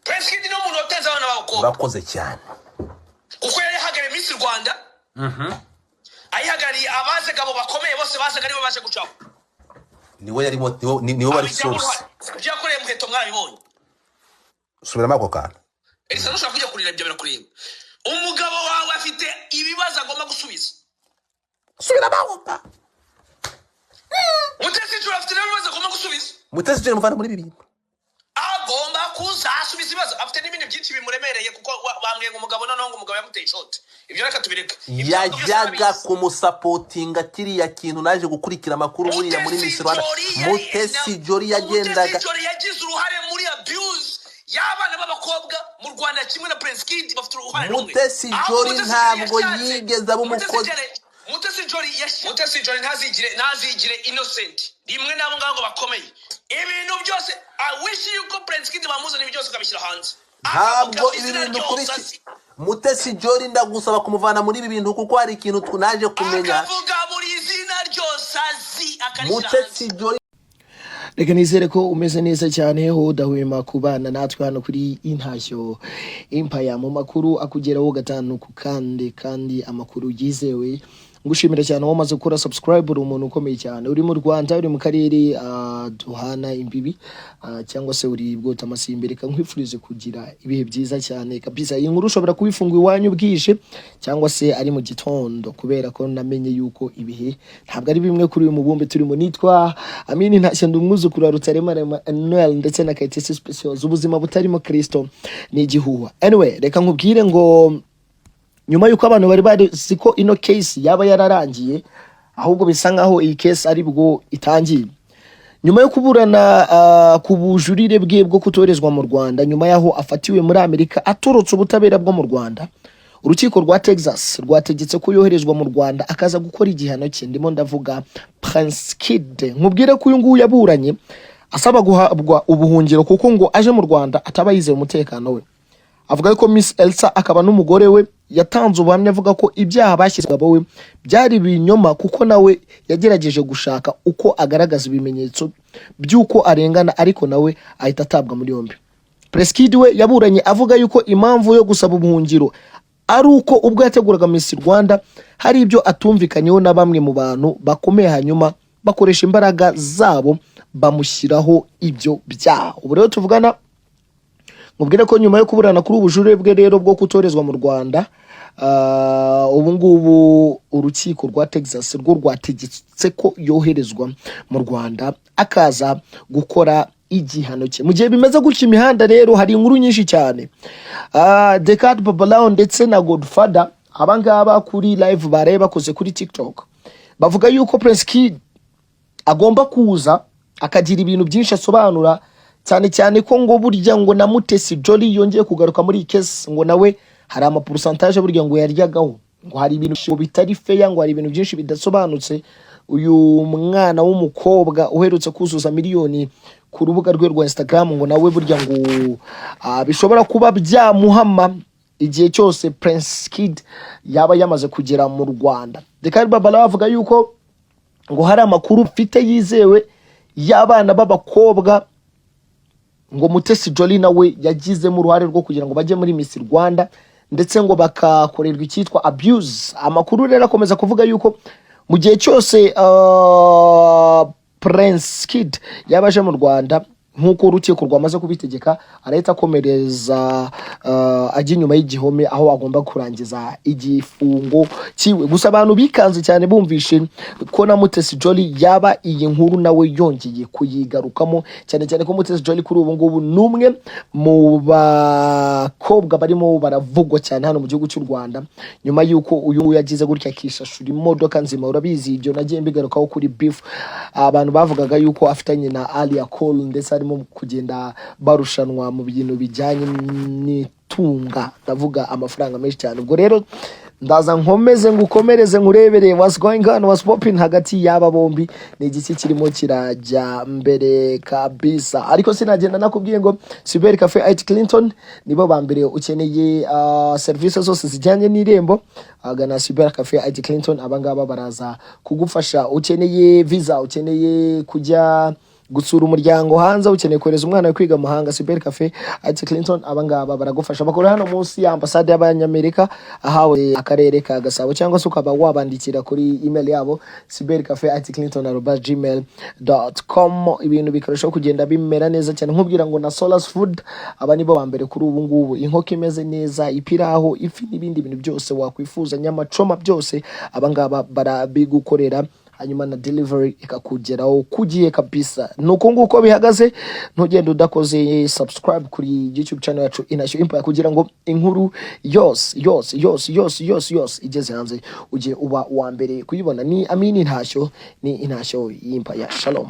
Prince Kid no muntu oteza abana bako urakoze cyane kuko yari hagare Miss Rwanda ayihagari abaze gabo bakomeye bose basaga nibo baje gucaho niwe yari niwe bari source bya kure muheto mwabibonye subiramo ako kana Elisa nushaka kujya kurira ibyo birakureba umugabo wawe afite ibibazo agomba gusubiza subiramo ako Mutesi jura afite ibibazo agomba gusubiza Mutesi jura muvana muri bibiri agomba kuzasubiza ibibazo afite n'ibindi byinshi bimuremereye kuko bambwiye ngo umugabo noneho ngo umugabo yamuteye shot ibyo reka tubireka yajyaga kumusapotinga kiriya kintu naje gukurikira amakuru buriya muri Miss Rwanda Mutesi Jolly yagendaga Jolly yagize uruhare muri abuse y'abana b'abakobwa mu Rwanda kimwe na Prince Kid bafite uruhare rumwe Mutesi Jolly ntabwo yigeze abumukozi Mutesi Jolly ntazigire innocent rimwe nabo ngaho bakomeye ibintu byose I wish yuko Prince Kid bamuzana ibyo byose kabishyira hanze ntabwo ibintu kuri Mutesi Jolly ndagusaba kumuvana muri ibi bintu kuko hari ikintu tunaje kumenya akavuga buri izina ryose azi Mutesi Jolly reka nizere ko umeze neza cyane ho udahwema kubana natwe hano kuri Intashyo Empire mu makuru akugeraho gatanu ku kandi amakuru yizewe ngushimira cyane wamaze gukora subscribe uri umuntu ukomeye cyane uri mu Rwanda uri mu karere duhana imbibi cyangwa se uri bwota amasimbere kankwifurize kugira ibihe byiza cyane kabisa iyi nkuru ushobora kubifunga iwanyu bwije cyangwa se ari mu gitondo kubera ko namenye yuko ibihe ntabwo ari bimwe kuri uyu mubumbe turimo nitwa Amini Ntashyo ndumwuzukuru wa Rutarema Noel ndetse na Kayitesi Specials ubuzima butarimo Kristo ni igihuha anyway reka nkubwire ngo nyuma yuko abantu bari bazi ko ino case yaba yararangiye ahubwo bisa nkaho iyi case ari bwo itangiye nyuma yo kuburana ku bujurire bwe bwo kutorezwa mu Rwanda nyuma yaho afatiwe muri Amerika atorotse ubutabera bwo mu Rwanda urukiko rwa Texas rwategetse ko yoherezwa mu Rwanda akaza gukora igihano cye ndimo ndavuga Prince Kid nkubwire ko uyu nguyu yaburanye asaba guhabwa ubuhungiro kuko ngo aje mu Rwanda ataba yizeye umutekano we avuga ko Miss Elsa akaba n'umugore we yatanze ubuhamya avuga ko ibyaha bashyizwe we byari binyoma kuko nawe yagerageje gushaka uko agaragaza ibimenyetso by'uko arengana ariko nawe ahita atabwa muri yombi Prince Kid we yaburanye avuga yuko impamvu yo gusaba ubuhungiro ari uko ubwo yateguraga Miss Rwanda hari ibyo atumvikanyeho na bamwe mu bantu bakomeye hanyuma bakoresha imbaraga zabo bamushyiraho ibyo byaha ubu rero tuvugana mubwire ko nyuma yo kuburana kuri ubujurire bwe rero bwo kutorezwa mu Rwanda ubu ngubu urukiko rwa Texas rwo rwategetse ko yoherezwa mu Rwanda akaza gukora igihano cye mu gihe bimeze gutya imihanda rero hari inkuru nyinshi cyane BABALAO ndetse na Godfather abangaba kuri live bare bakoze kuri TikTok bavuga yuko Prince Kid agomba kuza akagira ibintu byinshi asobanura cyane ko ngo burya ngo na Mutesi Jolly yongeye kugaruka muri case ngo nawe hari ama pourcentage burya ngo yaryagaho ngo hari ibintu bitari fair ngo hari ibintu byinshi bidasobanutse uyu mwana w'umukobwa uherutse kuzuza miliyoni ku rubuga rwe rwa Instagram ngo nawe burya ngo bishobora kuba byamuhama igihe cyose Prince Kid yaba yamaze kugera mu Rwanda BABALAO avuga yuko ngo hari amakuru mfite yizewe y'abana b'abakobwa ngo Mutesi Jolly nawe yagizemo uruhare rwo kugira ngo bajye muri Miss Rwanda ndetse ngo bakakorerwa icyitwa abuse amakuru rero akomeza kuvuga yuko mu gihe cyose Prince Kid yabaje mu Rwanda nkuko urukiko rwamaze kubitegeka arahita akomereza ajya inyuma y'igihome aho agomba kurangiza igifungo kiwe gusa abantu bikanze cyane bumvishe ko na Mutesi Jolly yaba iyi nkuru nawe yongeye kuyigarukamo cyane ko Mutesi Jolly kuri ubu ngubu numwe mu bakobwa barimo baravugwa cyane hano mu gihugu cy'u Rwanda nyuma yuko uyu yagize gutya akishashura imodoka nzima urabizi ibyo nagiye mbigarukaho kuri beef abantu bavugaga yuko afitanye na Alia Cole ndetse arimo kugenda barushanwa mu bintu bijyanye n'itunga ndavuga amafaranga menshi cyane ubwo rero ndaza nkomeze ngukomereze ngurebere what's going on what's popping hagati y'aba bombi ni igiki kirimo kirajya mbere kabisa ariko sinagenda nakubwiye ngo Cyber Cafe IT Clinton nibo bambere ukeneye service zose zijyanye n'irembo agana Cyber Cafe IT Clinton abangaba baraza kugufasha ukeneye visa ukeneye kujya gusura umuryango hanze ukeneye kohereza umwana we kwiga mahanga Cyber Cafe ati Clinton abangaba baragufasha bakora hano munsi ya ambasade y'abanyamerika ahawe akarere ka Gasabo cyangwa se ukaba wabandikira kuri email yabo cybercafe@gmail.com ibintu bikarushaho kugenda bimera neza cyane nkubwira ngo na Solas Food aba nibo bambere kuri ubu ngubu inkoko imeze neza ipiraho ifi n'ibindi bintu byose wakwifuza nyamacoma byose abangaba barabigukorera hanyuma na delivery ikakugeraho kugiye kabisa nuko nguko bihagaze ntugende udakoze subscribe kuri YouTube channel yacu Intashyo Empire kugira ngo inkuru yose igeze hanze uje uba wa mbere kuyibona ni Amini Intashyo ni Intashyo Empire shalom